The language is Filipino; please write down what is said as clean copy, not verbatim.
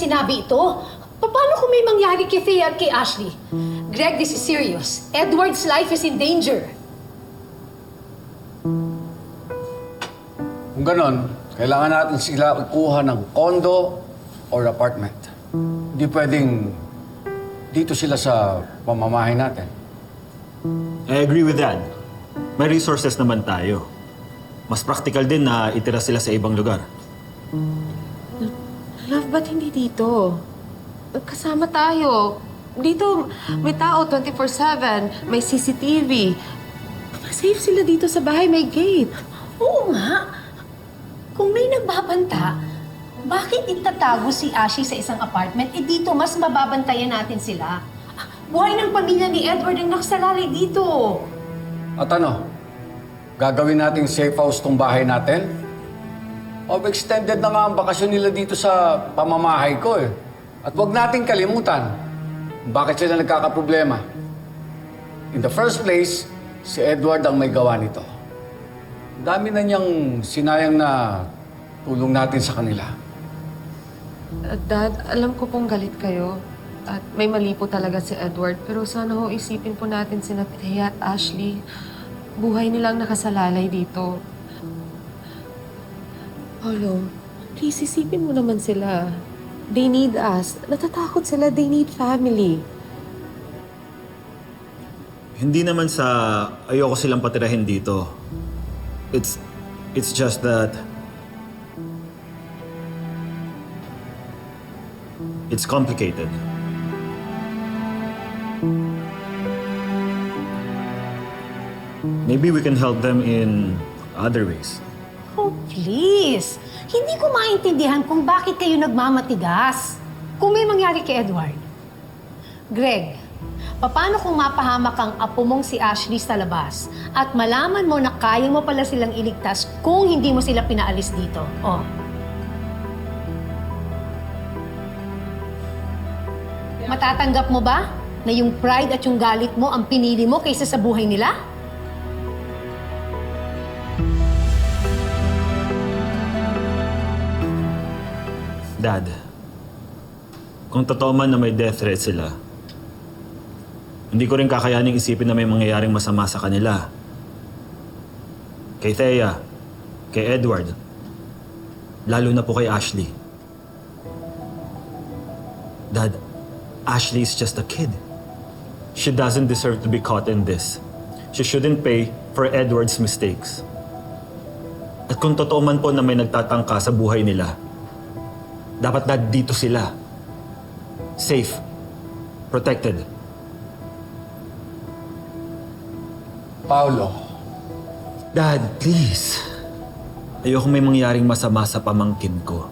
sinabi ito? Paano kung may mangyari kay Thea at kay Ashley? Greg, this is serious. Edward's life is in danger. Kung ganon, kailangan natin sila kuha ng condo or apartment. Hindi pwedeng dito sila sa pamamahay natin. I agree with that. May resources naman tayo. Mas practical din na itira sila sa ibang lugar. Love, ba't hindi dito? Kasama tayo. Dito, may tao 24/7. May CCTV. Safe sila dito sa bahay, may gate. Oo nga. Kung may nagbabanta, bakit itatago si Ashley sa isang apartment? Eh dito, mas mababantayan natin sila. Buhay ng pamilya ni Edward ang nakasalalay dito. At ano, gagawin nating safe house tong bahay natin? O extended na nga ang bakasyon nila dito sa pamamahay ko eh. At huwag nating kalimutan, bakit sila nagkakaproblema? In the first place, si Edward ang may gawa nito. Dami na niyang sinayang na tulong natin sa kanila. Dad, alam ko pong galit kayo. At may mali po talaga si Edward. Pero sana ho isipin po natin sina Thea at Ashley. Buhay nilang nakasalalay dito. Paulo, please isipin mo naman sila. They need us. Natatakot sila. They need family. Hindi naman sa ayoko silang patirahin dito. It's just that it's complicated. Maybe we can help them in other ways. Oh, please. Hindi ko maintindihan kung bakit kayo nagmamatigas. Kung may mangyari kay Edward. Greg, paano kung mapahamak ang apo mong si Ashley sa labas at malaman mo na kaya mo pala silang iligtas kung hindi mo sila pinaalis dito? Oh. Matatanggap mo ba na yung pride at yung galit mo ang pinili mo kaysa sa buhay nila? Dad, kung totoo man na may death threat sila, hindi ko rin kakayaning isipin na may mangyayaring masama sa kanila. Kay Thea, kay Edward, lalo na po kay Ashley. Dad, Ashley is just a kid. She doesn't deserve to be caught in this. She shouldn't pay for Edward's mistakes. At kung totoo man po na may nagtatangka sa buhay nila, dapat na dito sila. Safe. Protected. Paulo, Dad, please. Ayoko may mangyaring masama sa pamangkin ko.